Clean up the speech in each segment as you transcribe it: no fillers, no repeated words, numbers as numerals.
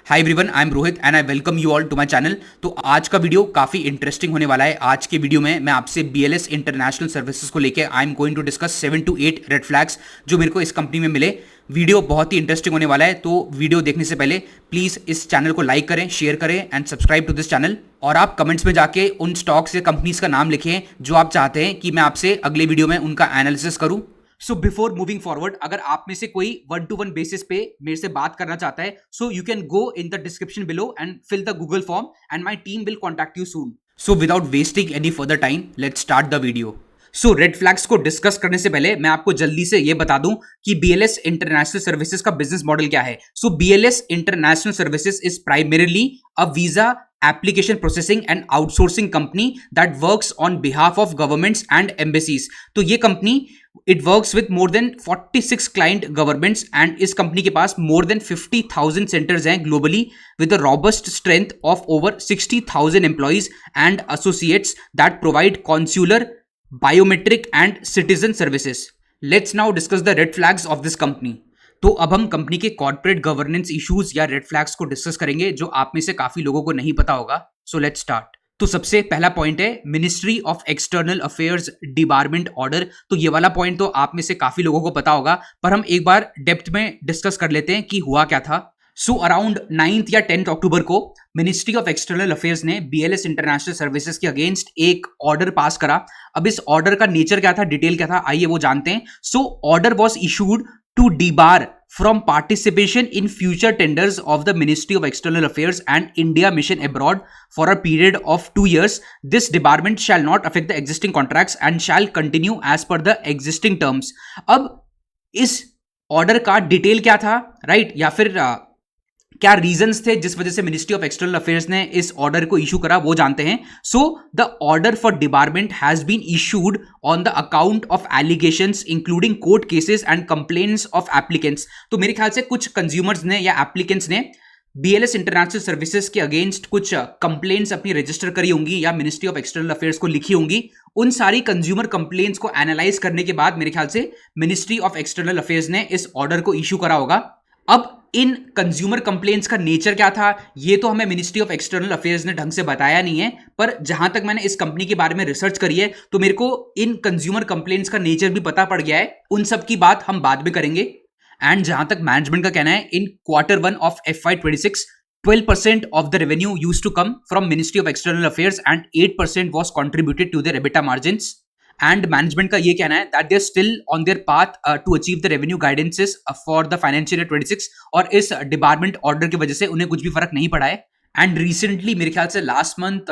Hi everyone, I am Rohit and I welcome you all to my channel. तो आज का video काफ़ी interesting होने वाला है। आज के वीडियो में मैं आपसे BLS इंटरनेशनल सर्विसेज को लेकर I am going to discuss 7 to 8 red flags जो मेरे को इस कंपनी में मिले। वीडियो बहुत ही इंटरेस्टिंग होने वाला है, तो वीडियो देखने से पहले प्लीज़ इस चैनल को लाइक करें, शेयर करें and subscribe to this channel. और आप कमेंट्स में जाके उन स्टॉक्स या कंपनीज का नाम लिखें जो आप चाहते हैं कि मैं आपसे अगले वीडियो में उनका एनालिसिस करूं। सो बिफोर मूविंग फॉरवर्ड, अगर आप में से कोई 1-to-1 बेसिस पे मेरे से बात करना चाहता है, so you can go in the description below and fill the Google form and my team will contact you soon. So without wasting any further time, let's start the video. So red flags को discuss करने से पहले मैं आपको जल्दी से ये बता दूं कि BLS इंटरनेशनल सर्विसेज का बिजनेस मॉडल क्या है। सो BLS international services is primarily a visa application processing and outsourcing company that works on behalf of governments and embassies। तो ये company it works with more than 46 client governments and इस company के पास more than 50,000 centers हैं globally with a robust strength of over 60,000 employees and associates that provide consular, biometric and citizen services। Let's now discuss the red flags of this company। तो अब हम company के corporate governance issues या red flags को discuss करेंगे जो आप में से काफी लोगों को नहीं पता होगा। So let's start. तो सबसे पहला पॉइंट है ministry of external affairs debarment order. तो ये वाला पॉइंट तो आप में से काफी लोगों को पता होगा, पर हम एक बार डेप्थ में डिस्कस कर लेते हैं कि हुआ क्या था। सो अराउंड 9th या 10th अक्टूबर को मिनिस्ट्री ऑफ एक्सटर्नल अफेयर्स ने BLS इंटरनेशनल सर्विसेज के अगेंस्ट एक ऑर्डर पास करा। अब इस ऑर्डर का नेचर क्या था, डिटेल क्या था, आइए वो जानते हैं। So order was issued to debar from participation in future tenders of the Ministry of External Affairs and India Mission Abroad for a period of 2 years. This debarment shall not affect the existing contracts and shall continue as per the existing terms। अब इस order का detail क्या था, right, या फिर क्या reasons थे जिस वजह से मिनिस्ट्री ऑफ एक्सटर्नल अफेयर्स ने इस ऑर्डर को इशू करा, वो जानते हैं। So the order for debarment has been issued on the account of allegations including court cases and complaints of applicants. तो मेरे ख्याल से कुछ कंज्यूमर्स ने या एप्लीकेंट्स ने BLS इंटरनेशनल सर्विसेज के अगेंस्ट कुछ कंप्लेंट्स अपनी रजिस्टर करी होंगी या मिनिस्ट्री ऑफ एक्सटर्नल अफेयर्स को लिखी होंगी। उन सारी कंज्यूमर कंप्लेंट्स को एनालाइज करने के बाद मेरे ख्याल से मिनिस्ट्री ऑफ एक्सटर्नल अफेयर्स ने इस ऑर्डर को इशू करा होगा। अब इन कंज्यूमर कंप्लेंट्स का नेचर क्या था, ये तो हमें मिनिस्ट्री ऑफ एक्सटर्नल अफेयर्स ने ढंग से बताया नहीं है, पर जहां तक मैंने इस कंपनी के बारे में रिसर्च करी है तो मेरे को इन कंज्यूमर कंप्लेंट्स का नेचर भी पता पड़ गया है। उन सब की बात हम बाद में करेंगे। एंड जहां तक मैनेजमेंट का कहना है, इन Q1 of FY26 12% of the revenue used to come from Ministry of External Affairs and 8% was contributed to their EBITDA margins। And management का ये कहना है that they are still on their path to achieve the revenue guidances for the financial year 26 और इस department order की वजह से उन्हें कुछ भी फर्क नहीं पड़ा है। एंड रिसेंटली मेरे ख्याल से लास्ट मंथ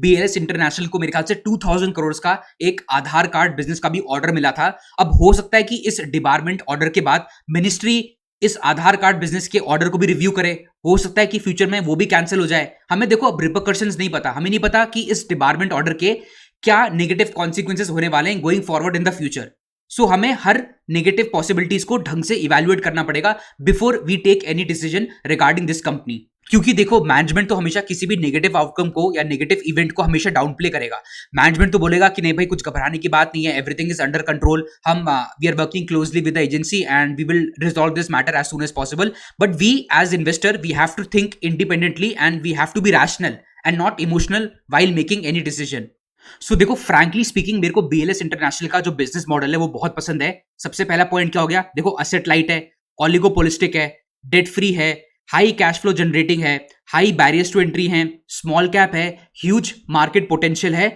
BLS इंटरनेशनल को मेरे ख्याल से 2000 करोड़ का एक आधार कार्ड बिजनेस का भी ऑर्डर मिला था। अब हो सकता है कि इस डिपार्टमेंट ऑर्डर के बाद मिनिस्ट्री इस आधार कार्ड बिजनेस के ऑर्डर को भी रिव्यू करे। हो सकता है कि फ्यूचर में वो भी कैंसिल हो जाए। हमें देखो अब रिपरकशंस नहीं पता, हमें नहीं पता कि इस डिपार्टमेंट ऑर्डर के क्या नेगेटिव कॉन्सिक्वेंसेस होने वाले हैं going forward in the future. So हमें हर नेगेटिव पॉसिबिलिटीज को ढंग से इवैल्यूएट करना पड़ेगा before we take any decision regarding this company. क्योंकि देखो मैनेजमेंट तो हमेशा किसी भी नेगेटिव आउटकम को या नेगेटिव इवेंट को हमेशा डाउन प्ले करेगा। मैनेजमेंट तो बोलेगा कि नहीं भाई, कुछ घबराने की बात नहीं है, एवरीथिंग इज अंडर कंट्रोल, हम we are working closely with the agency and we will resolve this matter as soon as possible. But we as investor we have to think independently and we have to be rational and not emotional while making any decision. So देखो frankly speaking मेरे को BLS international का जो business model है वो बहुत पसंद है। सबसे पहला पॉइंट क्या हो गया, देखो असेट लाइट है, ऑलिगोपोलिस्टिक है, डेट फ्री है, हाई कैश फ्लो जनरेटिंग है, हाई बैरियर्स टू एंट्री है, स्मॉल कैप है, ह्यूज मार्केट पोटेंशियल है।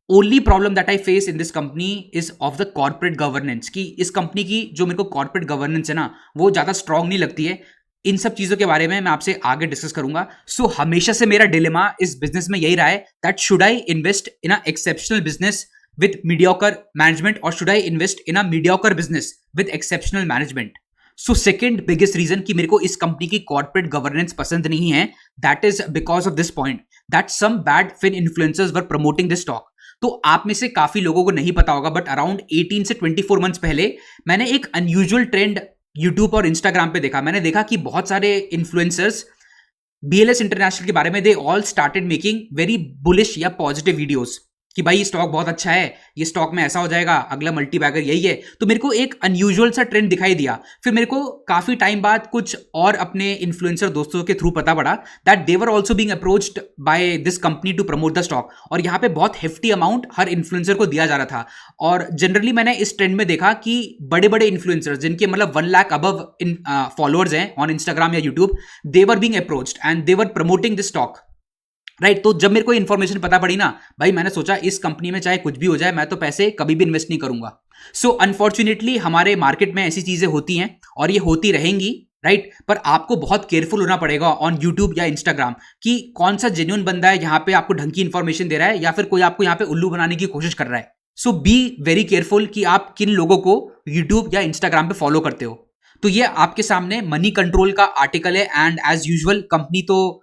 Only problem that I face in this company is of the corporate governance, कि इस company की जो मेरे को कॉर्पोरेट गवर्नेंस है ना वो ज्यादा स्ट्रांग नहीं लगती है। इन सब चीजों के बारे में मैं आपसे आगे डिस्कस करूंगा। सो हमेशा से मेरा डिलेमा इस बिजनेस में यही रहा है that should I invest in a exceptional business with mediocre management और should I invest in a mediocre business with exceptional management. So second biggest reason कि मेरे को इस कंपनी की कॉर्पोरेट गवर्नेंस पसंद नहीं है, that is because of this point that some bad fin influencers were promoting this stock. तो आप में से काफी लोगों को नहीं पता होगा, बट अराउंड 18 से 24 मंथ्स पहले मैंने एक अनयूजुअल ट्रेंड यूट्यूब और इंस्टाग्राम पे देखा। मैंने देखा कि बहुत सारे इन्फ्लुएंसर्स BLS इंटरनेशनल के बारे में they all started making very bullish या पॉजिटिव वीडियोस। कि भाई ये स्टॉक बहुत अच्छा है, ये स्टॉक में ऐसा हो जाएगा, अगला मल्टी बैगर यही है। तो मेरे को एक अनयूजुअल सा ट्रेंड दिखाई दिया। फिर मेरे को काफी टाइम बाद कुछ और अपने इन्फ्लुएंसर दोस्तों के थ्रू पता पड़ा that they were also being approached by this company to promote the stock, और यहाँ पे बहुत हेफ्टी अमाउंट हर इन्फ्लुएंसर को दिया जा रहा था। और जनरली मैंने इस ट्रेंड में देखा कि बड़े बड़े इन्फ्लुएंसर्स जिनके मतलब 1 लाख अबव फॉलोअर्स हैं ऑन इंस्टाग्राम या YouTube, they were being approached and they were promoting this stock, right. तो जब मेरे को इन्फॉर्मेशन पता पड़ी ना भाई, मैंने सोचा इस कंपनी में चाहे कुछ भी हो जाए मैं तो पैसे कभी भी इन्वेस्ट नहीं करूंगा। सो अनफॉर्चुनेटली हमारे मार्केट में ऐसी चीजें होती हैं और ये होती रहेंगी, राइट। पर आपको बहुत केयरफुल होना पड़ेगा ऑन यूट्यूब या इंस्टाग्राम कि कौन सा जेन्युइन बंदा है यहाँ पे आपको ढंग की इंफॉर्मेशन दे रहा है या फिर कोई आपको यहाँ पे उल्लू बनाने की कोशिश कर रहा है। सो बी वेरी केयरफुल कि आप किन लोगों को यूट्यूब या इंस्टाग्राम पे फॉलो करते हो। तो ये आपके सामने मनी कंट्रोल का आर्टिकल है, एंड एज यूजुअल कंपनी तो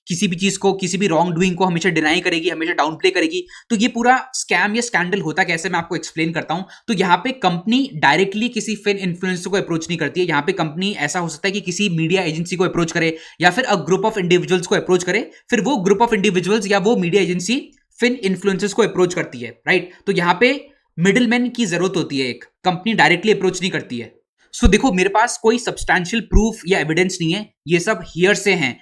किसी भी चीज को, किसी भी रॉन्ग डूइंग को हमेशा डिनाई करेगी, हमेशा डाउन प्ले करेगी। तो ये पूरा स्कैम या स्कैंडल होता कैसे, मैं आपको एक्सप्लेन करता हूं। तो यहाँ पे कंपनी डायरेक्टली किसी फिन इन्फ्लुएंसर को अप्रोच नहीं करती है। यहाँ पे कंपनी ऐसा हो सकता है कि किसी मीडिया एजेंसी को अप्रोच करे या फिर अ ग्रुप ऑफ इंडिविजुअल्स को अप्रोच करे, फिर वो ग्रुप ऑफ इंडिविजुअल्स या वो मीडिया एजेंसी फिन इन्फ्लुएंसर्स को अप्रोच करती है, राइट। तो यहाँ पे मिडिलमैन की जरूरत होती है, एक कंपनी डायरेक्टली अप्रोच नहीं करती है। सो देखो, मेरे पास कोई सब्सटैंशियल प्रूफ या एविडेंस नहीं है, ये सब हियर से हैं।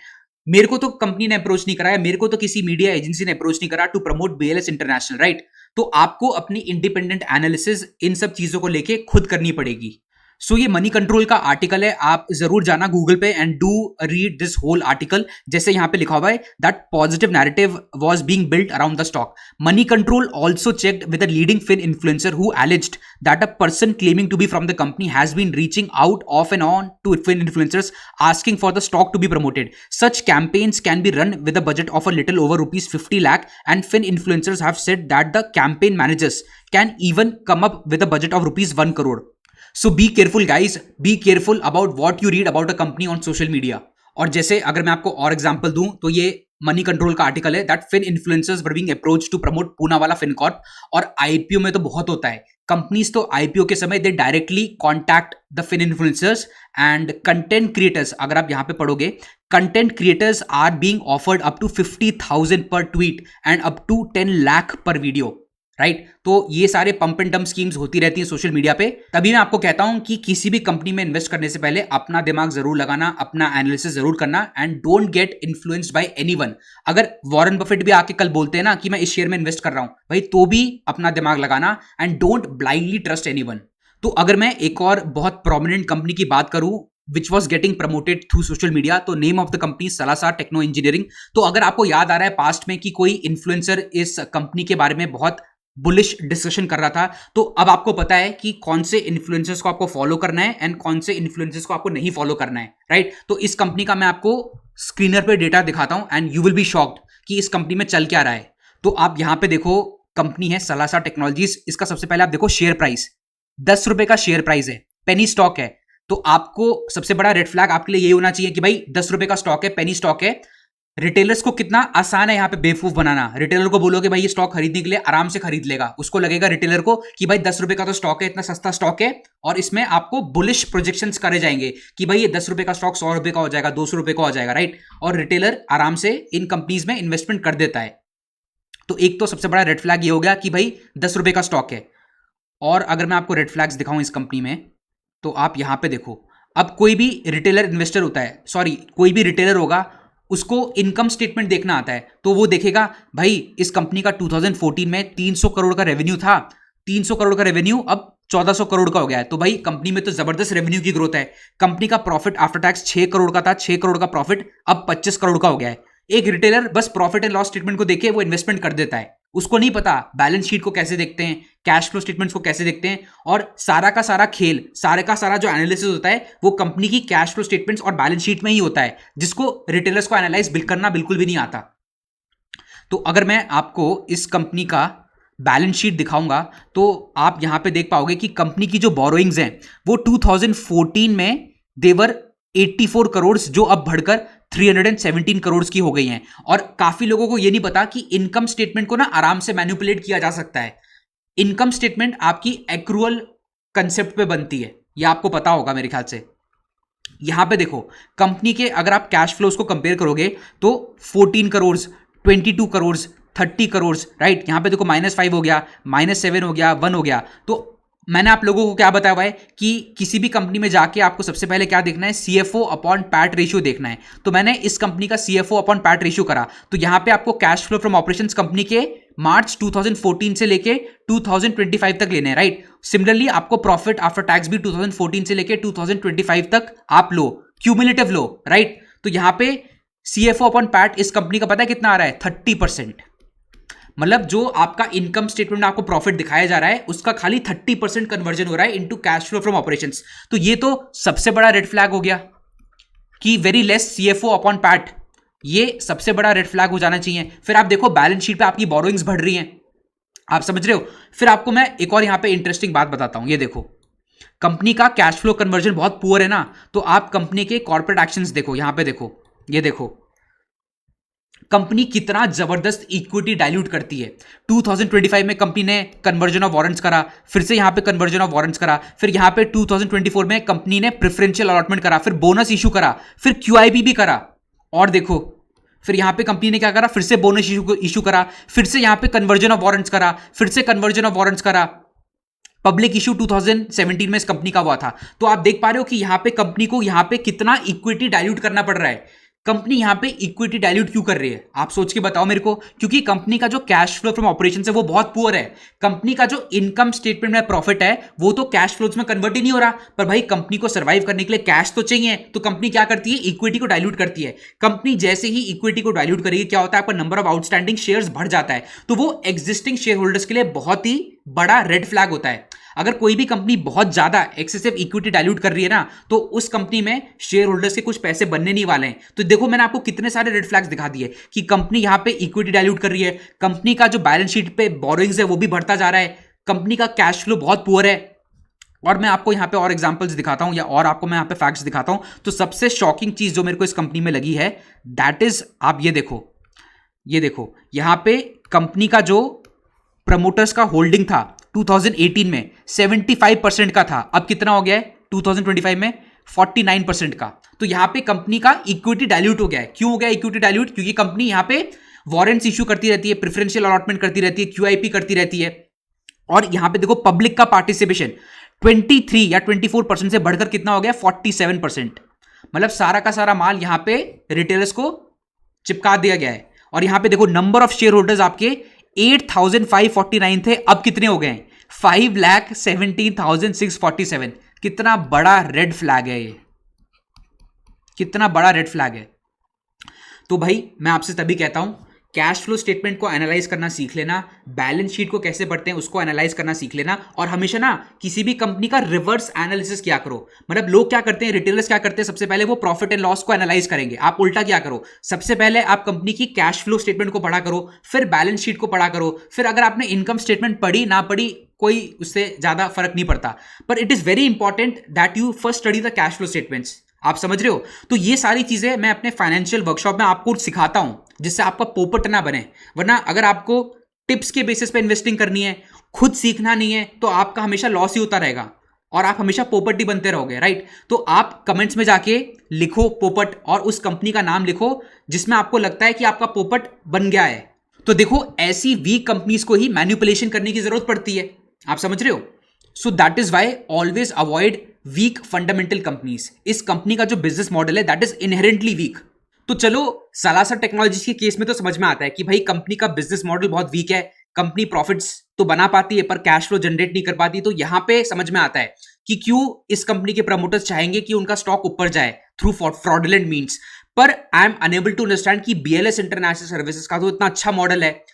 मेरे को तो कंपनी ने अप्रोच नहीं कराया, मेरे को तो किसी मीडिया एजेंसी ने अप्रोच नहीं करा to promote BLS international, right. तो आपको अपनी इंडिपेंडेंट एनालिसिस इन सब चीजों को लेके खुद करनी पड़ेगी। सो ये मनी कंट्रोल का आर्टिकल है, आप जरूर जाना गूगल पे and do read this whole article. जैसे यहां पे लिखा हुआ है that positive narrative was being built around the stock. Moneycontrol also checked with a leading fin influencer who alleged that a person claiming to be from the company has been reaching out off and on to fin influencers asking for the stock to be promoted. Such campaigns can be run with a budget of a little over rupees 50 lakh, and fin influencers have said that the campaign managers can even come up with a budget of rupees 1 crore. So be careful guys, be careful about what you read about a company on social media. और जैसे अगर मैं आपको और example दूं तो ये Moneycontrol का आर्टिकल है that fin influencers were being approach to promote Poonawalla Fincorp. और आईपीओ में तो बहुत होता है, कंपनीज तो आईपीओ के समय they directly contact the fin influencers and content creators. अगर आप यहां पे पढ़ोगे, content creators are being offered up to 50,000 per tweet and up to 10 lakh per video, right. तो ये सारे पंप एंड डंप स्कीम्स होती रहती हैं सोशल मीडिया पे। तभी मैं आपको कहता हूं कि किसी भी कंपनी में इन्वेस्ट करने से पहले अपना दिमाग जरूर लगाना, अपना एनालिसिस जरूर करना, and don't get influenced by anyone. अगर वॉरेन बफेट भी आके कल बोलते हैं ना कि मैं इस शेयर में इन्वेस्ट कर रहा हूं भाई, तो भी अपना दिमाग लगाना and don't blindly trust anyone. तो अगर मैं एक और बहुत प्रोमिनेंट कंपनी की बात करूं which was getting promoted through social media, तो name of the company Salasa techno engineering. तो अगर आपको याद आ रहा है पास्ट में कि कोई इन्फ्लुएंसर इस कंपनी के बारे में बहुत बुलिश डिस्कशन कर रहा था, तो अब आपको पता है कि कौन से इन्फ्लुएंसर्स को आपको फॉलो करना है एंड कौन से इन्फ्लुएंसर्स को आपको नहीं फॉलो करना है, राइट। तो इस कंपनी का मैं आपको स्क्रीनर पे डेटा दिखाता हूं and you will be shocked कि इस कंपनी में चल क्या रहा है। तो आप यहां पे देखो, कंपनी है सलासा टेक्नोलॉजीज। इसका सबसे पहले आप देखो शेयर प्राइस, 10 रुपए का शेयर प्राइस है, पेनी स्टॉक है। तो आपको सबसे बड़ा रेड फ्लैग आपके लिए ये होना चाहिए कि भाई 10 रुपए का स्टॉक है, पेनी स्टॉक है। रिटेलर्स को कितना आसान है यहाँ पे बेवकूफ बनाना। रिटेलर को बोलोगे भाई ये स्टॉक खरीदने के लिए, आराम से खरीद लेगा। उसको लगेगा रिटेलर को कि भाई 10 रुपए का तो स्टॉक है, इतना सस्ता स्टॉक है, और इसमें आपको बुलिश प्रोजेक्शंस करे जाएंगे कि भाई ये 10 रुपए का स्टॉक 100 रुपए का हो जाएगा, 200 रुपए का हो जाएगा, राइट। और रिटेलर आराम से इन कंपनीज में इन्वेस्टमेंट कर देता है। तो एक तो सबसे बड़ा रेड फ्लैग ये हो गया कि भाई 10 रुपए का स्टॉक है। और अगर मैं आपको रेड फ्लैग्स दिखाऊं इस कंपनी में, तो आप यहां पे देखो, अब कोई भी रिटेलर इन्वेस्टर होता है, सॉरी कोई भी रिटेलर होगा, उसको इनकम स्टेटमेंट देखना आता है। तो वो देखेगा भाई इस कंपनी का 2014 में 300 करोड़ का रेवेन्यू था, 300 करोड़ का रेवेन्यू अब 1400 करोड़ का हो गया है। तो भाई कंपनी में तो जबरदस्त रेवेन्यू की ग्रोथ है। कंपनी का प्रॉफिट आफ्टर टैक्स 6 करोड़ का था, 6 करोड़ का प्रॉफिट अब 25 करोड़ का हो गया है। एक रिटेलर बस प्रॉफिट एंड लॉस स्टेटमेंट को देखे वो इन्वेस्टमेंट कर देता है, उसको नहीं पता बैलेंस शीट को कैसे देखते हैं, कैश फ्लो स्टेटमेंट्स को कैसे देखते हैं, और सारा का सारा खेल, सारे का सारा जो एनालिसिस होता है वो कंपनी की कैश फ्लो स्टेटमेंट्स और बैलेंस शीट में ही होता है, जिसको रिटेलर्स को एनालाइज करना बिल्कुल भी नहीं आता। तो अगर मैं आपको इस कंपनी का बैलेंस शीट दिखाऊंगा तो आप यहां पे देख पाओगे कि कंपनी की जो बोरोइंग्स हैं वो 2014 में देवर 84 करोड़, जो अब बढ़कर 317 करोड़ की हो गई हैं। और काफी लोगों को यह नहीं पता कि इनकम स्टेटमेंट को ना आराम से मैनिपुलेट किया जा सकता है। इनकम स्टेटमेंट आपकी एक्रूअल कंसेप्ट पे बनती है, यह आपको पता होगा मेरे ख्याल से। यहां पे देखो कंपनी के अगर आप कैश फ्लोज को कंपेयर करोगे तो 14 करोड़, 22 करोड़, 30 करोड़, राइट। यहाँ पे देखो -5 हो गया, -7 हो गया, 1 हो गया। तो मैंने आप लोगों को क्या बताया हुआ है कि किसी भी कंपनी में जाके आपको सबसे पहले क्या देखना है, CFO अपॉन पैट रेशियो देखना है। तो मैंने इस कंपनी का CFO अपॉन पैट रेशियो करा, तो यहां पे आपको cash flow from operations company के मार्च 2014 से लेके 2025 तक लेने हैं, राइट। सिमिलरली आपको प्रॉफिट आफ्टर टैक्स भी 2014 से लेके 2025 तक आप लो, क्यूमुलेटिव लो, राइट। तो यहां पे CFO अपॉन पैट इस कंपनी का पता है कितना आ रहा है, 30%। मतलब जो आपका इनकम स्टेटमेंट में आपको प्रॉफिट दिखाया जा रहा है उसका खाली 30% कन्वर्जन हो रहा है into cash flow from operations. तो ये तो सबसे बड़ा रेड फ्लैग हो गया कि very less CFO upon PAT, ये सबसे बड़ा रेड फ्लैग हो जाना चाहिए। फिर आप देखो बैलेंस शीट पे आपकी बोरोइंग्स बढ़ रही हैं, आप समझ रहे हो। फिर आपको मैं एक और यहां पे इंटरेस्टिंग बात बताता हूं, ये देखो कंपनी का कैश फ्लो कन्वर्जन बहुत पुअर है ना, तो आप कंपनी के कॉर्पोरेट एक्शंस देखो, यहां पे देखो, ये देखो कंपनी कितना जबरदस्त इक्विटी डाइल्यूट करती है। 2025 में कंपनी ने कन्वर्जन ऑफ वारंट्स करा, फिर से यहां पे कन्वर्जन ऑफ वारंट्स करा, फिर यहां पे 2024 में कंपनी ने प्रेफरेंशियल अलॉटमेंट करा, फिर बोनस इशू करा, फिर QIP भी करा। और देखो फिर यहां पे कंपनी ने क्या करा, फिर से बोनस इशू करा, फिर से यहां पे कन्वर्जन ऑफ वारंट्स करा, फिर से कन्वर्जन ऑफ वारंट्स करा। पब्लिक इशू 2017 में इस कंपनी का हुआ था। तो आप देख पा रहे हो कि यहां पे कंपनी को यहां पे कितना इक्विटी डाइल्यूट करना पड़ रहा है। कंपनी यहां पे इक्विटी डाइल्यूट क्यों कर रही है, आप सोच के बताओ मेरे को। क्योंकि कंपनी का जो कैश फ्लो फ्रॉम ऑपरेशन है वो बहुत पुअर है। कंपनी का जो इनकम स्टेटमेंट में प्रॉफिट है वो तो कैश फ्लोज में कन्वर्ट ही नहीं हो रहा, पर भाई कंपनी को सर्वाइव करने के लिए कैश तो चाहिए, तो कंपनी क्या करती है, इक्विटी को डाइल्यूट करती है। कंपनी जैसे ही इक्विटी को डाइल्यूट करेगी क्या होता है, आपका नंबर ऑफ आउटस्टैंडिंग शेयर्स बढ़ जाता है, तो वो एग्जिस्टिंग शेयर होल्डर्स के लिए बहुत ही बड़ा रेड फ्लैग होता है। अगर कोई भी कंपनी बहुत ज्यादा एक्सेसिव इक्विटी डाइल्यूट कर रही है ना, तो उस कंपनी में शेयर होल्डर्स के कुछ पैसे बनने नहीं वाले हैं। तो देखो मैंने आपको कितने सारे रेड फ्लैग्स दिखा दिए कि कंपनी यहां पे इक्विटी डाइल्यूट कर रही है, कंपनी का जो बैलेंस शीट पे बोरोइंग्स है वो भी बढ़ता जा रहा है, कंपनी का कैश फ्लो बहुत पुअर है। और मैं आपको यहां पे और एग्जांपल्स दिखाता हूं, या और आपको मैं यहां पे फैक्ट्स दिखाता हूं। तो सबसे शॉकिंग चीज जो मेरे को इस कंपनी में लगी है, दैट इज, आप ये देखो, ये देखो यहां पे कंपनी का जो प्रमोटर्स का होल्डिंग था 2018 में 75% का था, अब कितना हो गया है 2025 में 49% का। तो यहां पे कंपनी का इक्विटी डाइल्यूट हो गया है। क्यों हो गया इक्विटी डाइल्यूट, क्योंकि कंपनी यहां पे वारंट्स इशू करती रहती है, प्रेफरेंशियल अलॉटमेंट करती रहती है, QIP करती रहती है। और यहां पे देखो पब्लिक का पार्टिसिपेशन 23 या 24% से बढ़कर कितना हो गया 47%। मतलब सारा का सारा माल यहां पे रिटेलर्स को चिपका दिया गया है। और यहां पे देखो नंबर ऑफ शेयर होल्डर्स आपके 8,549 थे, अब कितने हो गए 5,17,647। कितना बड़ा रेड फ्लैग है ये, कितना बड़ा रेड फ्लैग है। तो भाई मैं आपसे तभी कहता हूं कैश फ्लो स्टेटमेंट को एनालाइज करना सीख लेना, बैलेंस शीट को कैसे पढ़ते हैं उसको एनालाइज करना सीख लेना, और हमेशा ना किसी भी कंपनी का रिवर्स एनालिसिस किया करो। मतलब लोग क्या करते हैं, रिटेलर्स क्या करते हैं, सबसे पहले वो प्रॉफिट एंड लॉस को एनालाइज करेंगे, आप उल्टा क्या करो, सबसे पहले आप कंपनी की कैश फ्लो स्टेटमेंट को पढ़ा करो, फिर बैलेंस शीट को पढ़ा करो, फिर अगर आपने इनकम स्टेटमेंट पढ़ी ना पढ़ी कोई उससे ज्यादा फर्क नहीं पड़ता, पर it is very important that you first study the cash flow statements. आप समझ रहे हो। तो ये सारी चीजें मैं अपने फाइनेंशियल वर्कशॉप में आपको सिखाता हूं, जिससे आपका पोपट ना बने। वरना अगर आपको टिप्स के बेसिस पे इन्वेस्टिंग करनी है, खुद सीखना नहीं है, तो आपका हमेशा लॉस ही होता रहेगा और आप हमेशा पोपट ही बनते रहोगे, राइट। तो आप कमेंट्स में जाके लिखो पोपट और उस कंपनी का नाम लिखो जिसमें आपको लगता है कि आपका पोपट बन गया है। तो देखो ऐसी वीक कंपनीज को ही मैनिपुलेशन करने की जरूरत पड़ती है, आप समझ रहे हो। So that is why always avoid weak fundamental companies. इस कंपनी का जो बिजनेस मॉडल है दैट इज इनहेरेंटली वीक। तो चलो सालासर टेक्नोलॉजीज के केस में तो समझ में आता है कि भाई कंपनी का बिजनेस मॉडल बहुत वीक है, कंपनी प्रॉफिट्स तो बना पाती है पर कैश फ्लो जनरेट नहीं कर पाती। तो यहां पे समझ में आता है कि क्यों इस कंपनी के प्रमोटर्स चाहेंगे कि उनका स्टॉक ऊपर जाए थ्रू फ्रॉडुलेंट मीन्स। पर I am unable to understand कि BLS इंटरनेशनल सर्विसेज का तो इतना अच्छा मॉडल है,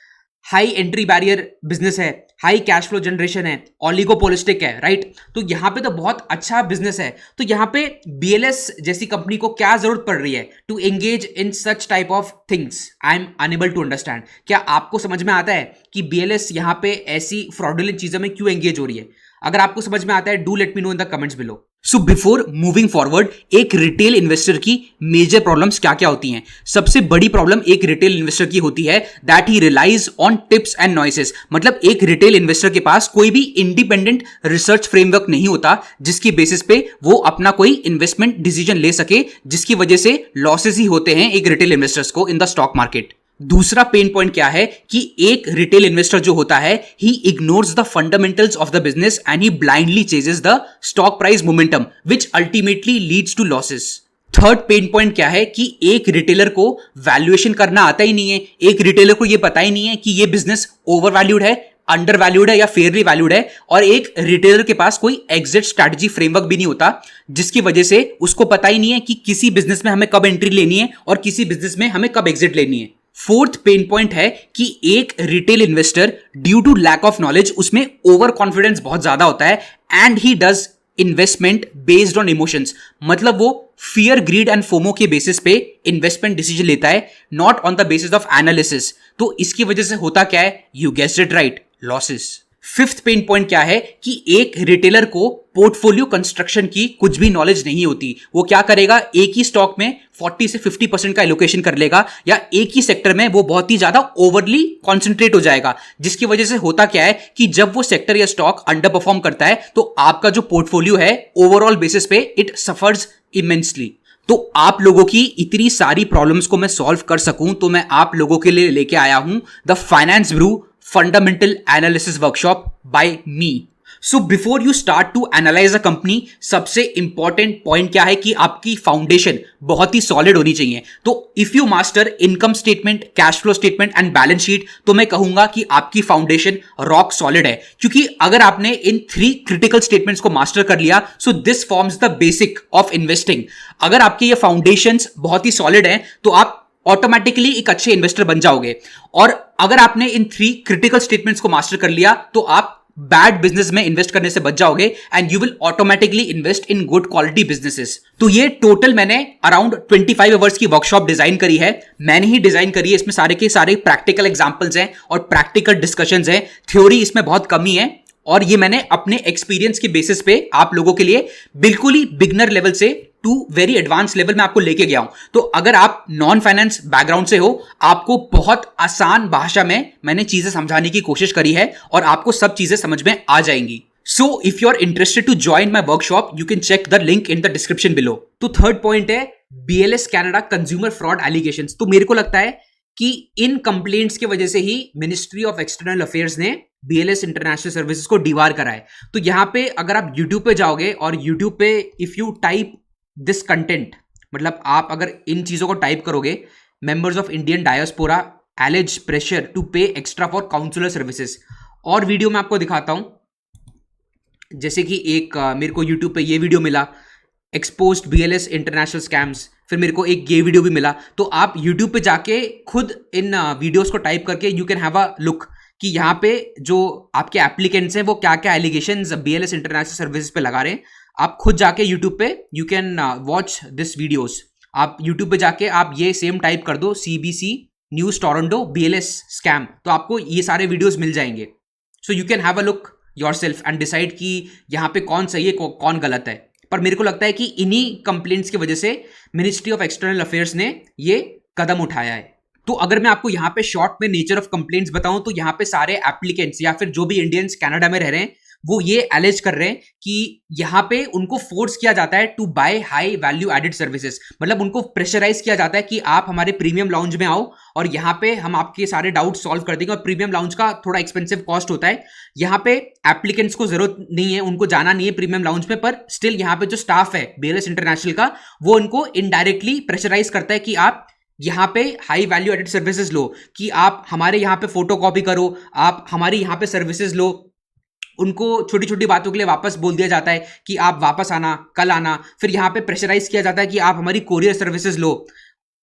हाई एंट्री बैरियर बिजनेस है, हाई कैश फ्लो जनरेशन है, ऑलिगोपोलिस्टिक है, राइट। तो यहां पे तो बहुत अच्छा बिजनेस है। तो यहां पे BLS जैसी कंपनी को क्या जरूरत पड़ रही है to engage in such type of things, I am unable to understand. क्या आपको समझ में आता है कि BLS यहां पे ऐसी फ्रॉडुलेंट चीजों में क्यों एंगेज हो रही है? अगर आपको समझ में आता है do let me know in the comments below. So before moving forward, एक रिटेल इन्वेस्टर की मेजर प्रॉब्लम्स क्या क्या होती हैं? सबसे बड़ी प्रॉब्लम एक रिटेल इन्वेस्टर की होती है that he relies on tips and noises. मतलब एक रिटेल इन्वेस्टर के पास कोई भी इंडिपेंडेंट रिसर्च फ्रेमवर्क नहीं होता जिसकी बेसिस पे वो अपना कोई इन्वेस्टमेंट डिसीजन ले सके, जिसकी वजह से लॉसेस ही होते हैं एक रिटेल इन्वेस्टर्स को इन द स्टॉक मार्केट। दूसरा पेन पॉइंट क्या है कि एक रिटेल इन्वेस्टर जो होता है he ignores the fundamentals of the business and he blindly chases the stock price momentum which ultimately leads to losses. Third pain point क्या है कि एक रिटेलर को वैल्यूएशन करना आता ही नहीं है। एक रिटेलर को यह पता ही नहीं है कि यह बिजनेस ओवर वैल्यूड है, अंडर वैल्यूड है या फेयरली वैल्यूड है। और एक रिटेलर के पास कोई एग्जिट स्ट्रैटेजी फ्रेमवर्क भी नहीं होता, जिसकी वजह से उसको पता ही नहीं है कि किसी बिजनेस में हमें कब एंट्री लेनी है और किसी बिजनेस में हमें कब एग्जिट लेनी है। फोर्थ पेन पॉइंट है कि एक retail investor due to lack of knowledge उसमें ओवर कॉन्फिडेंस बहुत ज्यादा होता है and he does investment based on emotions. मतलब वो फियर, ग्रीड एंड फोमो के बेसिस पे इन्वेस्टमेंट डिसीजन लेता है, not on the basis of analysis. तो इसकी वजह से होता क्या है, you guessed it right, losses. Fifth pain point क्या है कि एक रिटेलर को पोर्टफोलियो कंस्ट्रक्शन की कुछ भी नॉलेज नहीं होती। वो क्या करेगा, एक ही स्टॉक में 40 से 50% का एलोकेशन कर लेगा या एक ही सेक्टर में वो बहुत ही ज्यादा ओवरली कॉन्सेंट्रेट हो जाएगा, जिसकी वजह से होता क्या है कि जब वो सेक्टर या स्टॉक अंडर परफॉर्म करता है तो आपका जो पोर्टफोलियो है ओवरऑल बेसिस पे इट सफर्स इमेंसली। तो आप लोगों की इतनी सारी प्रॉब्लम्स को मैं सॉल्व कर सकूं तो मैं आप लोगों के लिए लेके आया हूं the Finance Brew fundamental analysis workshop by me. So before you start to analyze a company, सबसे इंपॉर्टेंट पॉइंट क्या है कि आपकी फाउंडेशन बहुत ही सॉलिड होनी चाहिए। तो if you master income statement, cash flow statement and balance sheet, तो मैं कहूंगा कि आपकी फाउंडेशन रॉक सॉलिड है। क्योंकि अगर आपने इन 3 क्रिटिकल स्टेटमेंट्स को मास्टर कर लिया, so this forms the basic of investing. अगर आपके ये फाउंडेशंस बहुत ही सॉलिड हैं तो आप ऑटोमेटिकली एक अच्छे इन्वेस्टर बन जाओगे। और अगर आपने इन 3 क्रिटिकल स्टेटमेंट्स को मास्टर कर लिया तो आप बैड बिजनेस में इन्वेस्ट करने से बच जाओगे and you will automatically invest in good quality businesses. तो ये टोटल मैंने अराउंड 25 आवर्स की वर्कशॉप डिजाइन करी है। मैंने ही डिजाइन करी है। इसमें सारे के सारे प्रैक्टिकल एग्जांपल्स हैं और प्रैक्टिकल डिस्कशंस हैं। थ्योरी इसमें बहुत कमी है और ये मैंने अपने एक्सपीरियंस के बेसिस पे आप लोगों के लिए बिल्कुल ही बिगनर लेवल से टू वेरी एडवांस लेवल में आपको लेके गया हूं। तो अगर आप नॉन फाइनेंस बैकग्राउंड से हो, आपको बहुत आसान भाषा में मैंने चीजें समझाने की कोशिश करी है और आपको सब चीजें समझ में आ जाएंगी। So if you are interested to join my workshop, you can check the link in the description below. तो थर्ड पॉइंट है BLS Canada consumer fraud allegations. तो मेरे को लगता है कि इन कंप्लेंट्स की वजह से ही मिनिस्ट्री ऑफ एक्सटर्नल अफेयर्स ने BLS इंटरनेशनल सर्विसेज को डीवार करा है। तो यहां पे अगर आप YouTube पे जाओगे और YouTube पे if you type this content, मतलब आप अगर इन चीजों को टाइप करोगे, members of Indian diaspora allege pressure to pay extra for counsellor services, और वीडियो मैं आपको दिखाता हूं। जैसे कि एक मेरे को यूट्यूब पे ये वीडियो मिला, एक्सपोज्ड BLS इंटरनेशनल स्कैम्स, फिर मेरे को एक ये वीडियो भी मिला। तो आप यूट्यूब पे जाके खुद इन वीडियोस को टाइप करके you can have a look कि यहाँ पे जो आपके एप्लीकेंट्स हैं वो क्या क्या एलिगेशंस BLS इंटरनेशनल सर्विसेज पे लगा रहे हैं। आप खुद जाके YouTube पे you can watch this videos. आप YouTube पे जाके आप ये सेम टाइप कर दो CBC news Toronto BLS scam, तो आपको ये सारे वीडियोस मिल जाएंगे। सो you can have a look yourself and decide कि यहाँ पे कौन सही है कौन गलत है। पर मेरे को लगता है कि इन्हीं कंप्लेंट्स की वजह से मिनिस्ट्री ऑफ एक्सटर्नल अफेयर्स ने ये कदम उठाया है। तो अगर मैं आपको यहाँ पे शॉर्ट में नेचर ऑफ कंप्लेंट्स बताऊं तो यहाँ पे सारे एप्लीकेंट्स या फिर जो भी इंडियंस कनाडा में रह रहे हैं वो ये एलेज कर रहे हैं कि यहाँ पे उनको फोर्स किया जाता है to buy high value added services. मतलब उनको प्रेशराइज किया जाता है कि आप हमारे प्रीमियम लाउंज में आओ और यहाँ पे हम आपके सारे डाउट सॉल्व कर देंगे। और प्रीमियम लाउंज का थोड़ा एक्सपेंसिव कॉस्ट होता है। यहाँ पे एप्लीकेंट्स को जरूरत नहीं है, उनको जाना नहीं है प्रीमियम लाउंज में, पर स्टिल यहाँ पे जो स्टाफ है BLS इंटरनेशनल का वो उनको इनडायरेक्टली प्रेशराइज करता है कि आप यहाँ पे हाई वैल्यू एडेड सर्विसेज लो, कि आप हमारे यहाँ पे फोटो कॉपी करो, आप हमारी यहाँ पे सर्विसेज लो। उनको छोटी छोटी बातों के लिए वापस बोल दिया जाता है कि आप वापस आना, कल आना। फिर यहाँ पे प्रेशराइज किया जाता है कि आप हमारी कोरियर सर्विसेज लो।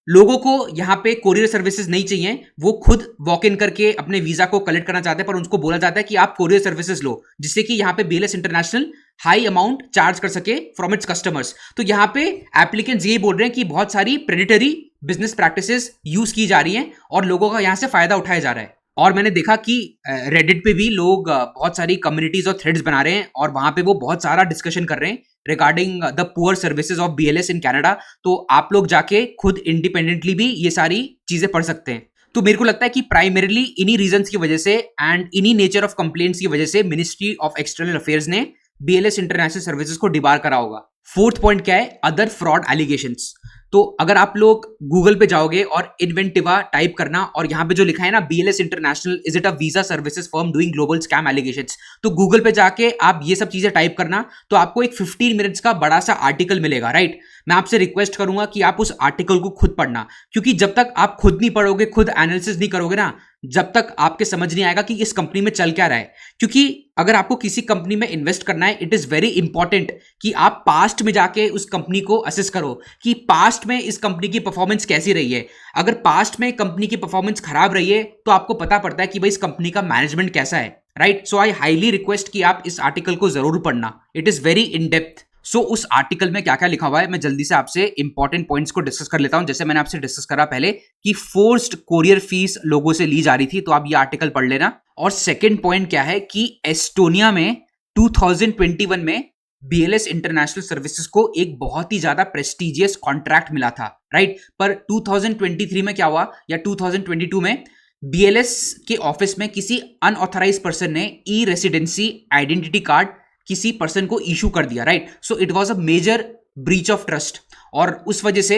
लोगों को यहाँ पे कोरियर सर्विसेज नहीं चाहिए, वो खुद वॉक इन करके अपने वीजा को कलेक्ट करना चाहते हैं, पर उनको बोला जाता है कि आप कोरियर सर्विसेज लो, जिससे कि यहाँ पे BLS international high amount charge कर सके फ्रॉम इट्स कस्टमर्स। तो यहाँ पे एप्लीकेंट्स यही बोल रहे हैं कि बहुत सारी प्रेडिटरी बिजनेस प्रैक्टिसेस यूज की जा रही हैं और लोगों का यहाँ से फायदा उठाया जा रहा है। और मैंने देखा कि रेडिट पे भी लोग बहुत सारी कम्युनिटीज और थ्रेड्स बना रहे हैं और वहां पे वो बहुत सारा डिस्कशन कर रहे हैं regarding the poor services of BLS in Canada. तो आप लोग जाके खुद इंडिपेंडेंटली भी ये सारी चीजें पढ़ सकते हैं। तो मेरे को लगता है कि प्राइमरीली इन्हीं रीजंस की वजह से एंड इन्हीं नेचर ऑफ कंप्लेंट्स की वजह से मिनिस्ट्री ऑफ एक्सटर्नल अफेयर्स ने BLS इंटरनेशनल सर्विसेज को डिबार करा होगा। फोर्थ पॉइंट क्या है, अदर फ्रॉड एलिगेशंस। तो अगर आप लोग गूगल पे जाओगे और इन्वेंटिवा टाइप करना और यहाँ पे जो लिखा है ना BLS international is it a visa services firm doing global scam allegations, तो गूगल पे जाके आप ये सब चीजें टाइप करना तो आपको एक 15 मिनट्स का बड़ा सा आर्टिकल मिलेगा, राइट। मैं आपसे रिक्वेस्ट करूंगा कि आप उस आर्टिकल को खुद पढ़ना, क्योंकि जब तक आप खुद नहीं पढ़ोगे, खुद एनालिसिस नहीं करोगे ना, जब तक आपके समझ नहीं आएगा कि इस कंपनी में चल क्या रहा है। क्योंकि अगर आपको किसी कंपनी में इन्वेस्ट करना है, इट इज वेरी इंपॉर्टेंट कि आप पास्ट में जाके उस कंपनी को असेस करो कि पास्ट में इस कंपनी की परफॉर्मेंस कैसी रही है। अगर पास्ट में कंपनी की परफॉर्मेंस खराब रही है तो आपको पता पड़ता है कि भाई इस कंपनी का मैनेजमेंट कैसा है, right. So I highly request कि आप इस आर्टिकल को जरूर पढ़ना, it is very in depth. So उस आर्टिकल में क्या क्या लिखा हुआ है मैं जल्दी से आपसे इंपॉर्टेंट पॉइंट्स को डिस्कस कर लेता हूं। जैसे मैंने आपसे डिस्कस करा पहले कि फोर्स्ड कोरियर फीस लोगों से ली जा रही थी, तो आप ये आर्टिकल पढ़ लेना। और सेकंड पॉइंट क्या है कि एस्टोनिया में 2021 में BLS इंटरनेशनल सर्विसेज को एक बहुत ही ज्यादा प्रेस्टिजियस कॉन्ट्रैक्ट मिला था, राइट। पर 2023 में क्या हुआ या 2022 में BLS के ऑफिस में किसी अनऑथराइज्ड पर्सन ने ई रेसिडेंसी आइडेंटिटी कार्ड किसी पर्सन को इशू कर दिया, right. So it was a major breach of trust, और उस वजह से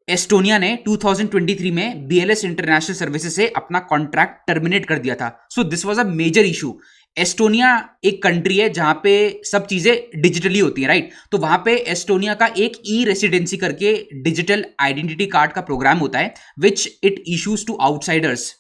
एस्टोनिया ने 2023 में BLS इंटरनेशनल सर्विसेज से अपना कॉन्ट्रैक्ट टर्मिनेट कर दिया था। So this was a major issue. Estonia एक कंट्री है जहां पे सब चीजें डिजिटली होती है, राइट। तो वहां पे एस्टोनिया का एक ई रेसिडेंसी करके डिजिटल आइडेंटिटी कार्ड का प्रोग्राम होता है which it issues to outsiders.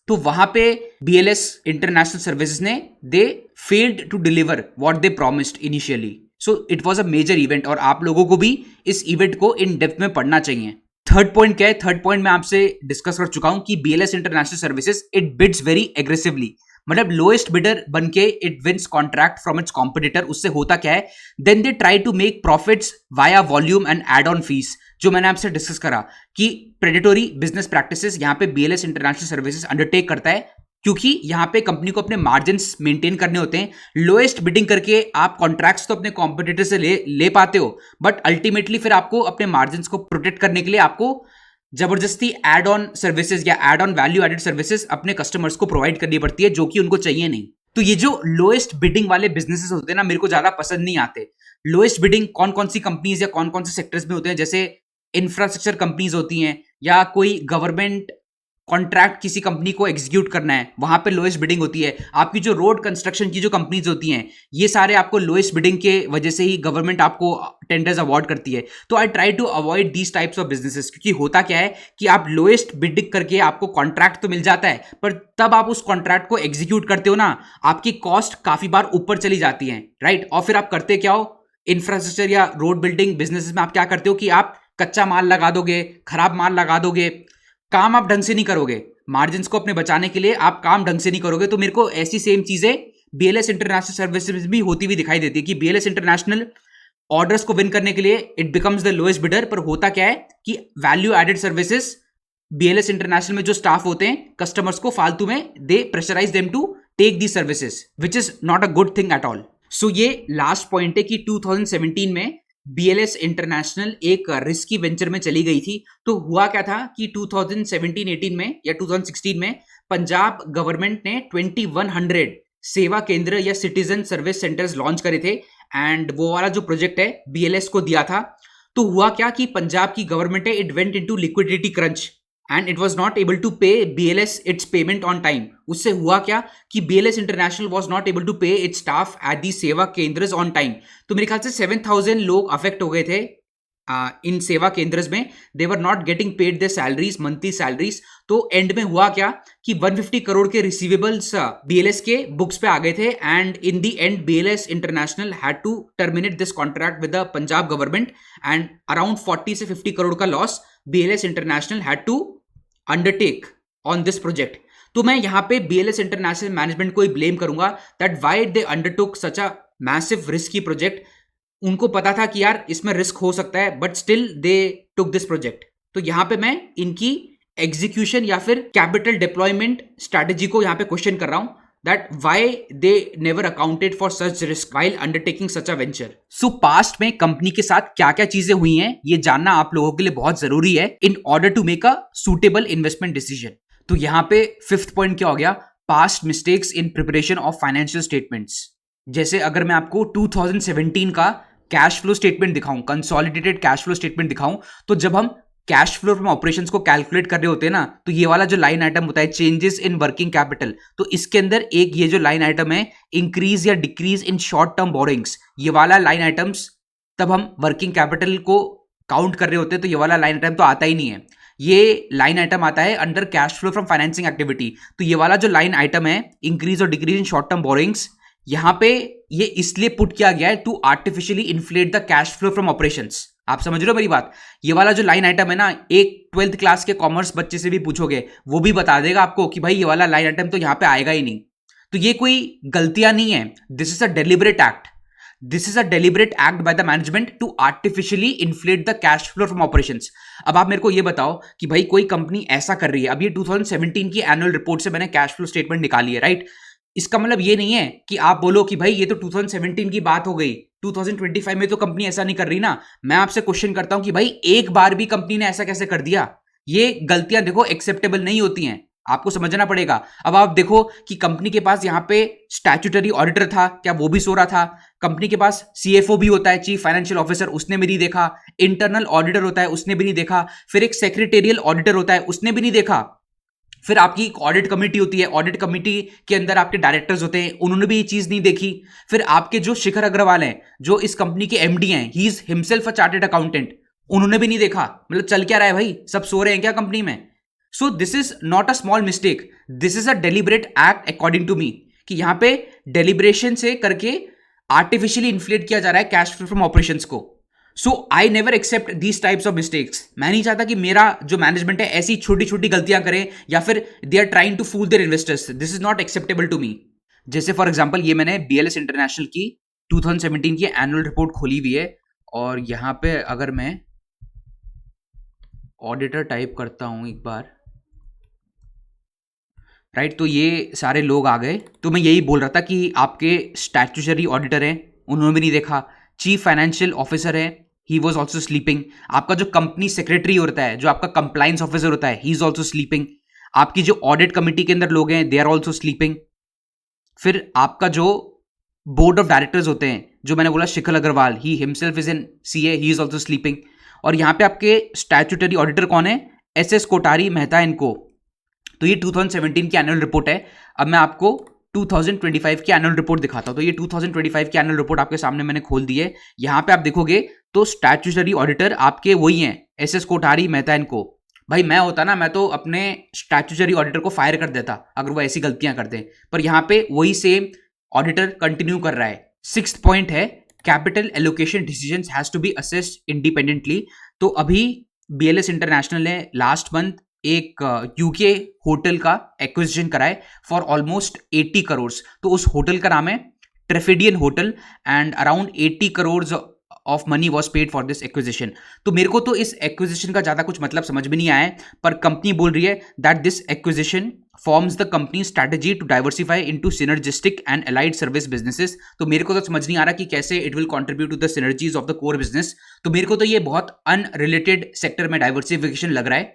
तो वहां पे BLS इंटरनेशनल सर्विसेज ने they failed to deliver what they promised initially. So it was a major event और आप लोगों को भी इस इवेंट को इन डेप्थ में पढ़ना चाहिए। थर्ड पॉइंट क्या है? थर्ड पॉइंट मैं आपसे डिस्कस कर चुका हूं कि BLS international services it bids very aggressively, मतलब लोएस्ट बिडर बनके it wins contract from its competitor. उससे होता क्या है, then they try to make profits via volume and add on fees, जो मैंने आपसे डिस्कस करा कि प्रेडेटोरी बिजनेस प्रैक्टिसेस यहां पे BLS इंटरनेशनल सर्विसेज अंडरटेक करता है, क्योंकि यहां पे कंपनी को अपने मार्जिन्स मेंटेन करने होते हैं। लोएस्ट बिडिंग करके आप कॉन्ट्रैक्ट्स तो अपने कॉम्पिटिटर से ले पाते हो, बट अल्टीमेटली फिर आपको अपने मार्जिन्स को प्रोटेक्ट करने के लिए आपको जबरदस्ती एड ऑन सर्विसेज या add on value added services अपने कस्टमर्स को प्रोवाइड करनी पड़ती है, जो कि उनको चाहिए नहीं। तो ये जो लोएस्ट बिडिंग वाले बिजनेसेस होते हैं ना, मेरे को ज्यादा पसंद नहीं आते। लोएस्ट बिडिंग कौन कौन सी कंपनीज या कौन कौन से सेक्टर्स में होते हैं, जैसे इंफ्रास्ट्रक्चर कंपनीज होती हैं या कोई गवर्नमेंट कॉन्ट्रैक्ट किसी कंपनी को एग्जीक्यूट करना है, वहां पे लोएस्ट बिडिंग होती है। आपकी जो रोड कंस्ट्रक्शन की जो कंपनीज होती हैं, ये सारे आपको लोएस्ट बिडिंग के वजह से ही गवर्नमेंट आपको टेंडर्स अवार्ड करती है। तो I try to avoid these types of businesses, क्योंकि होता क्या है कि आप लोएस्ट बिडिंग करके आपको कॉन्ट्रैक्ट तो मिल जाता है, पर तब आप उस कॉन्ट्रैक्ट को एग्जीक्यूट करते हो ना, आपकी कॉस्ट काफी बार ऊपर चली जाती है, राइट। और फिर आप करते क्या हो, इंफ्रास्ट्रक्चर या रोड बिल्डिंग बिजनेसेस में आप क्या करते हो कि आप कच्चा माल लगा दोगे, खराब माल लगा दोगे, काम आप ढंग से नहीं करोगे, मार्जिन्स को अपने बचाने के लिए आप काम ढंग से नहीं करोगे। तो मेरे को ऐसी सेम चीजें BLS इंटरनेशनल सर्विसेज भी होती हुई दिखाई देती है कि BLS इंटरनेशनल ऑर्डर्स को विन करने के लिए it becomes the lowest bidder, पर होता क्या है कि value added services BLS international में जो स्टाफ होते हैं कस्टमर्स को फालतू में they pressurise them to take the services, which is not a good thing at all. So ये लास्ट पॉइंट है कि 2017 में BLS इंटरनेशनल एक रिस्की वेंचर में चली गई थी। तो हुआ क्या था कि 2017-18 में या 2016 में पंजाब गवर्नमेंट ने 2100 सेवा केंद्र या सिटीजन सर्विस सेंटर्स लॉन्च करे थे, एंड वो वाला जो प्रोजेक्ट है BLS को दिया था। तो हुआ क्या कि पंजाब की गवर्नमेंट है it went into liquidity crunch and it was not able to pay BLS its payment on time. उससे हुआ क्या कि BLS international was not able to pay its staff at the Seva Kendras on time. तो मेरे ख्याल से 7000 लोग अफेक्ट हो गए थे इन सेवा केंद्र्स में, they were not getting paid their salaries, monthly salaries. तो एंड में हुआ क्या कि 150 करोड़ के रिसीवेबल्स BLS के बुक्स पे आ गए थे, and in the end BLS international had to terminate this contract with the Punjab government, and around 40 से 50 करोड़ का loss BLS international had to undertake on this project. तो मैं यहां पे BLS इंटरनेशनल मैनेजमेंट को ही ब्लेम करूंगा that why they undertook such a massive risky project. उनको पता था कि यार इसमें रिस्क हो सकता है, but still they took this project. तो यहां पे मैं इनकी एग्जीक्यूशन या फिर कैपिटल डिप्लॉयमेंट स्ट्रैटेजी को यहां पे क्वेश्चन कर रहा हूं, that why they never accounted for such risk while undertaking such a venture. So past में कंपनी के साथ क्या क्या चीजें हुई हैं ये जानना आप लोगों के लिए बहुत जरूरी है in order to make a suitable investment decision. तो यहां पे फिफ्थ पॉइंट क्या हो गया, past mistakes in preparation of financial statements. जैसे अगर मैं आपको 2017 का कैश फ्लो स्टेटमेंट दिखाऊं, कंसोलिडेटेड कैश फ्लो स्टेटमेंट दिखाऊं, तो जब हम कैश फ्लो फ्रॉम ऑपरेशंस को कैलकुलेट कर रहे होते हैं ना, तो ये वाला जो लाइन आइटम होता है चेंजेस इन वर्किंग कैपिटल, तो इसके अंदर एक ये जो लाइन आइटम है इंक्रीज या decrease in short term borings, ये वाला लाइन आइटम्स तब हम वर्किंग कैपिटल को काउंट कर रहे होते हैं, तो ये वाला लाइन आइटम तो आता ही नहीं है। ये लाइन आइटम आता है under cash flow from financing activity. तो ये वाला जो लाइन आइटम है इंक्रीज और decrease in short term borrowings, यहां पे ये इसलिए पुट किया गया है to artificially inflate the cash flow from operations. आप समझ रहे हो मेरी बात? ये वाला जो लाइन आइटम है ना, एक 12th क्लास के कॉमर्स बच्चे से भी पूछोगे वो भी बता देगा आपको कि भाई ये वाला लाइन आइटम तो यहां पे आएगा ही नहीं। तो ये कोई गलतियां नहीं है, this is a deliberate act. This is a deliberate act by the management to artificially inflate the cash flow from operations. अब आप मेरे को ये बताओ कि भाई कोई कंपनी ऐसा कर रही है, अब ये 2017 की एनुअल रिपोर्ट से मैंने कैश फ्लो स्टेटमेंट निकाली है, राइट? इसका मतलब ये नहीं है कि आप बोलो कि भाई ये तो 2017 की बात हो गई, 2025 में तो कंपनी ऐसा नहीं कर रही ना। मैं आपसे क्वेश्चन करता हूं कि भाई एक बार भी कंपनी ने ऐसा कैसे कर दिया? ये गलतियां देखो एक्सेप्टेबल नहीं होती हैं, आपको समझना पड़ेगा। अब आप देखो कि कंपनी के पास यहां पे स्टैट्यूटरी ऑडिटर था, क्या वो भी सो रहा था? कंपनी के पास सीएफओ भी होता है, चीफ फाइनेंशियल ऑफिसर, उसने भी नहीं देखा। इंटरनल ऑडिटर होता है, उसने भी नहीं देखा। फिर एक सेक्रेटेरियल ऑडिटर होता है, उसने भी नहीं देखा। फिर आपकी एक ऑडिट कमेटी होती है, ऑडिट कमेटी के अंदर आपके डायरेक्टर्स होते हैं, उन्होंने भी ये चीज नहीं देखी। फिर आपके जो शिखर अग्रवाल हैं, जो इस कंपनी के एमडी हैं, he is himself a chartered accountant, उन्होंने भी नहीं देखा। मतलब चल क्या रहा है भाई, सब सो रहे हैं क्या कंपनी में? So this is not a small mistake, this is a deliberate act according to me, कि यहां पे डेलिब्रेशन से करके आर्टिफिशियली इन्फ्लेट किया जा रहा है कैश फ्लो फ्रॉम ऑपरेशंस को। So I never accept these types of mistakes. मैं नहीं चाहता कि मेरा जो मैनेजमेंट है ऐसी छोटी छोटी गलतियां करे या फिर they are trying to fool their investors. This is not acceptable to me. जैसे फॉर एग्जांपल ये मैंने बीएलएस इंटरनेशनल की 2017 की एनुअल रिपोर्ट खोली हुई है, और यहां पे अगर मैं ऑडिटर टाइप करता हूं एक बार, राइट, तो ये सारे लोग आ गए। तो मैं यही बोल रहा था कि आपके स्टैट्यूटरी ऑडिटर हैं, उन्होंने भी नहीं देखा। चीफ फाइनेंशियल ऑफिसर है, ही वॉज ऑल्सो स्लीपिंग। आपका जो कंपनी सेक्रेटरी होता है, जो आपका कंप्लायंस ऑफिसर होता है, ही इज ऑल्सो स्लीपिंग। आपकी जो ऑडिट कमिटी के अंदर लोग हैं, दे आर ऑल्सो स्लीपिंग। फिर आपका जो बोर्ड ऑफ डायरेक्टर्स होते हैं, जो मैंने बोला Shikhar Agarwal, he himself is an CA, he is also sleeping. और यहाँ पे आपके स्टैट्यूटरी ऑडिटर कौन है? एस कोठारी मेहता इनको। तो ये 2017 की एनुअल रिपोर्ट है। अब मैं आपको 2025 की एनुअल रिपोर्ट दिखाता हूं। तो ये 2025 की एनुअल रिपोर्ट आपके सामने मैंने खोल दी है। यहां पे आप देखोगे तो स्टैट्यूटरी ऑडिटर आपके वही हैं, एस कोठारी मेहता इनको। भाई मैं होता ना, मैं तो अपने स्टैट्यूटरी ऑडिटर को फायर कर देता अगर वो ऐसी गलतियां करते, पर यहां पे वही सेम ऑडिटर कंटिन्यू कर रहा है। 6th पॉइंट है, capital allocation decisions has to be assessed independently. तो अभी बीएलएस इंटरनेशनल ने लास्ट मंथ एक यूके होटल का एक्विजिशन कराए फॉर ऑलमोस्ट 80 करोड़। तो उस होटल का नाम है ट्रेफिडियन hotel, and around 80 crore of money was paid for this acquisition. तो मेरे को तो इस एक्विजिशन का ज्यादा कुछ मतलब समझ में नहीं आया है, पर कंपनी बोल रही है that this acquisition forms the company strategy to diversify into synergistic and allied service businesses. तो मेरे को तो समझ नहीं आ रहा कि कैसे it will contribute to the synergies of the core business. तो मेरे को तो ये बहुत अनरिलेटेड सेक्टर में डाइवर्सिफिकेशन लग रहा है,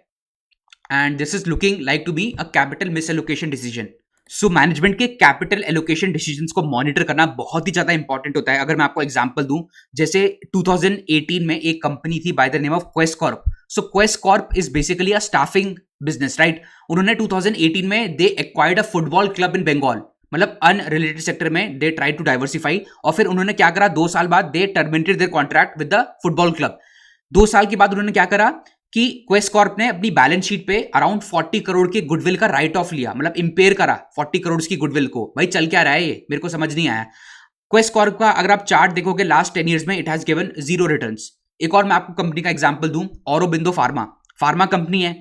and this is looking like to be a capital misallocation decision. So management के कैपिटल एलोकेशन डिसीजंस को मॉनिटर करना बहुत ही ज्यादा इंपॉर्टेंट होता है। अगर मैं आपको एग्जांपल दूं, जैसे 2018 में एक कंपनी थी by the name of Quess Corp. So Quess Corp is basically a staffing business, right? उन्होंने 2018 में they acquired a football club in Bengal, मतलब अनरिलेटेड सेक्टर में दे ट्राई टू डाइवर्सिफाई। और फिर उन्होंने क्या करा, 2 साल बाद they terminated their contract with the football club. 2 साल के बाद उन्होंने क्या करा कि क्वेस्ट कॉर्प ने अपनी बैलेंस शीट पे अराउंड 40 करोड़ के गुडविल का राइट ऑफ लिया, मतलब इंपेयर करा 40 करोड़ की गुडविल को। भाई चल क्या रहा है ये, मेरे को समझ नहीं आया। क्वेस्ट कॉर्प का अगर आप चार्ट देखोगे लास्ट 10 ईयर्स में, इट हैज गिवन 0 रिटर्न्स। एक और मैं आपको कंपनी का एग्जांपल दूं, औरोबिंदो फार्मा कंपनी है।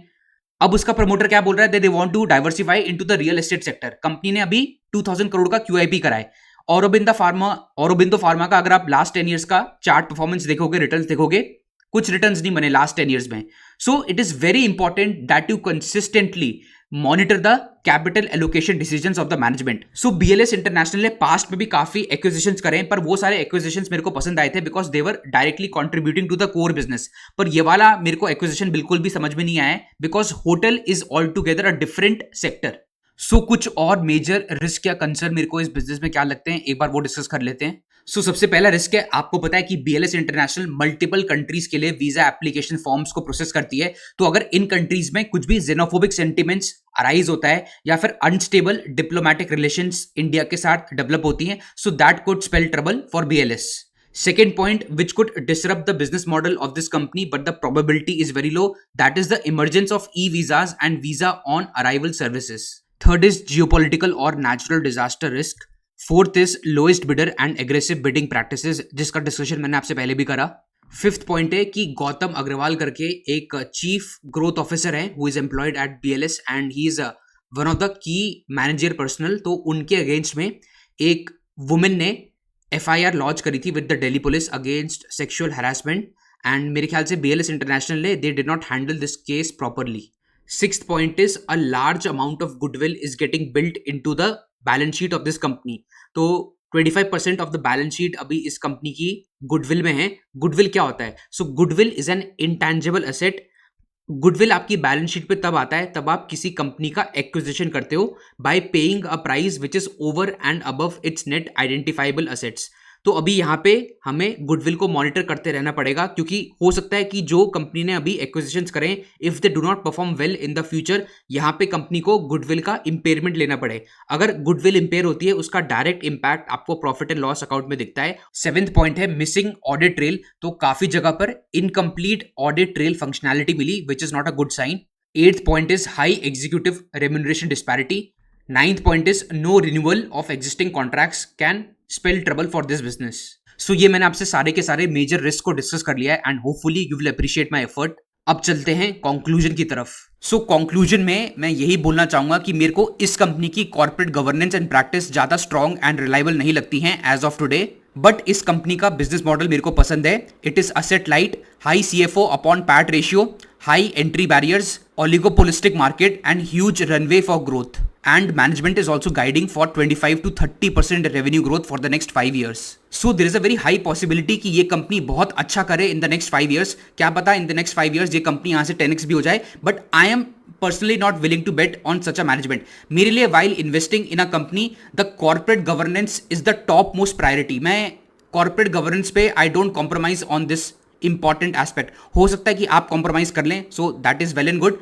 अब उसका प्रमोटर क्या बोल रहा है, they want to diversify into the real estate sector. Company ने अभी 2000 करोड़ का क्यूआईपी कराए। औरोबिंदो फार्मा का अगर आप लास्ट 10 ईयर्स का चार्ट परफॉर्मेंस देखोगे, रिटर्न्स देखोगे, कुछ रिटर्न्स नहीं बने लास्ट 10 ईयर्स में। So it is very important that you consistently monitor the capital allocation decisions of the management. So BLS international ने पास्ट में भी काफी एक्विजिशंस करे, पर वो सारे एक्विजिशंस मेरे को पसंद आए थे because they were directly contributing to the core business. पर ये वाला मेरे को एक्विजिशन बिल्कुल भी समझ में नहीं आया, because hotel is all together a different sector. कुछ और मेजर रिस्क या कंसर्न मेरे को इस बिजनेस में क्या लगते हैं, एक बार वो डिस्कस कर लेते हैं। सबसे पहला रिस्क है, आपको पता है कि बीएलएस इंटरनेशनल मल्टीपल कंट्रीज के लिए वीजा एप्लीकेशन फॉर्म्स को प्रोसेस करती है। तो अगर इन कंट्रीज में कुछ भी जेनोफोबिक सेंटिमेंट्स अराइज होता है या फिर अनस्टेबल डिप्लोमेटिक रिलेशंस इंडिया के साथ डेवलप होती हैं, so that could spell trouble for BLS. Second point, which could disrupt the business model of this company, but the probability is very low, that is the emergence of e-visas and visa on arrival services. Third is geopolitical or natural disaster risk. Fourth is lowest bidder and aggressive bidding practices, जिसका discussion मैंने आपसे पहले भी करा। Fifth point है कि गौतम अग्रवाल करके एक चीफ ग्रोथ ऑफिसर है who is employed at BLS and he is one of the key manager personnel. तो उनके अगेंस्ट में एक वुमेन ने एफआईआर लॉन्च करी थी with the Delhi police against sexual harassment, and मेरे ख्याल से बीएलएस इंटरनेशनल ने they did not handle this case properly. Sixth point is a large amount of goodwill is getting built into the balance sheet of this company. तो 25% of the balance sheet अभी इस company की goodwill में है। Goodwill क्या होता है? Goodwill is an intangible asset. Goodwill आपकी बैलेंस शीट पे तब आता है तब आप किसी कंपनी का एक्विजिशन करते हो bye paying a price which is over and above it's net identifiable assets. तो अभी यहाँ पे हमें गुडविल को मॉनिटर करते रहना पड़ेगा, क्योंकि हो सकता है कि जो कंपनी ने अभी एक्विजिशंस करें, if they do not perform well in the future, यहाँ पे कंपनी को गुडविल का इंपेयरमेंट लेना पड़े। अगर गुडविल इंपेयर होती है उसका डायरेक्ट इंपैक्ट आपको प्रॉफिट एंड लॉस अकाउंट में दिखता है। सेवेंथ पॉइंट है मिसिंग ऑडिट ट्रेल। तो काफी जगह पर इनकम्प्लीट ऑडिट ट्रेल फंक्शनैलिटी मिली, which is not a good sign. Eighth point is high executive remuneration disparity. Ninth point is no renewal of existing contracts can spell trouble for this business. ये मैंने आपसे सारे के सारे major risk को discuss कर लिया है and hopefully you will appreciate my effort. अब चलते हैं कंक्लूजन की तरफ। कंक्लूजन में मैं यही बोलना चाहूंगा कि मेरे को इस कंपनी की कॉर्पोरेट गवर्नेंस एंड प्रैक्टिस ज्यादा स्ट्रॉन्ग एंड रिलायबल नहीं लगती हैं एज ऑफ टुडे, बट इस कंपनी का बिजनेस मॉडल मेरे को पसंद है। It is asset light, high CFO upon PAT ratio, high entry barriers, oligopolistic market and huge runway for growth, and management is also guiding for 25 to 30% revenue growth for the next 5 years. So there is a very high possibility कि ये company बहुत अच्छा करे in the next 5 years. क्या पता in the next 5 years ये company यहाँ से 10x भी हो जाए, but I am personally not willing to bet on such a management. मेरे लिए while investing in a company, the corporate governance is the top most priority. मैं corporate governance पे I don't compromise on this important aspect. हो सकता है कि आप compromise कर लें, so that is well and good.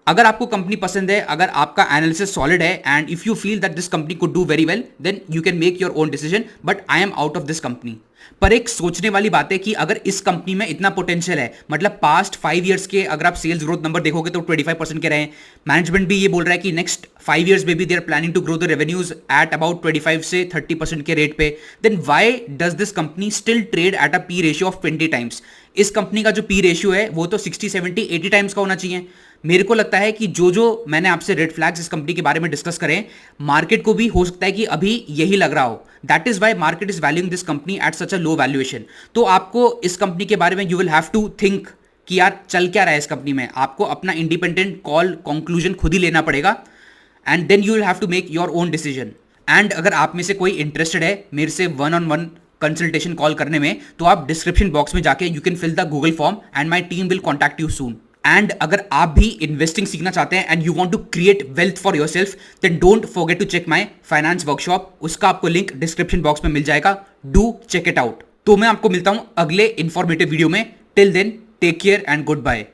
अगर आपको कंपनी पसंद है, अगर आपका एनालिसिस सॉलिड है and if you feel that this company could do very well, then you can make your own decision, but I am out of this company. पर एक सोचने वाली बात है कि अगर इस कंपनी में इतना पोटेंशियल है, मतलब पास्ट 5 इयर्स के अगर आप सेल्स ग्रोथ नंबर देखोगे तो 25% के रहे। मैनेजमेंट भी ये बोल रहा है कि नेक्स्ट 5 इयर्स में भी they are planning to grow the revenues at about 25 से 30% के रेट पे, then why does this company still trade at a P ratio of 20 times? इस कंपनी का जो पी रेशियो है वो तो 60, 70, 80 टाइम्स का होना चाहिए। मेरे को लगता है कि जो मैंने आपसे रेड फ्लैग्स इस कंपनी के बारे में डिस्कस करें, मार्केट को भी हो सकता है कि अभी यही लग रहा हो। That is why market is valuing this company at such a low valuation. तो आपको इस कंपनी के बारे में you will have to think कि यार चल क्या रहा है इस कंपनी में। आपको अपना इंडिपेंडेंट कॉल कंक्लूजन खुद ही लेना पड़ेगा and then you will have to make your own decision. And अगर आप में से कोई इंटरेस्टेड है मेरे से 1-on-1 कंसल्टेशन कॉल करने में, तो आप डिस्क्रिप्शन बॉक्स में जाके you can fill the Google form and my team will contact you soon. And अगर आप भी इन्वेस्टिंग सीखना चाहते हैं and you want to create wealth for yourself, then don't forget to check my finance workshop. उसका आपको link description box में मिल जाएगा। Do check it out. तो मैं आपको मिलता हूं अगले इंफॉर्मेटिव वीडियो में। Till then take care and good bye.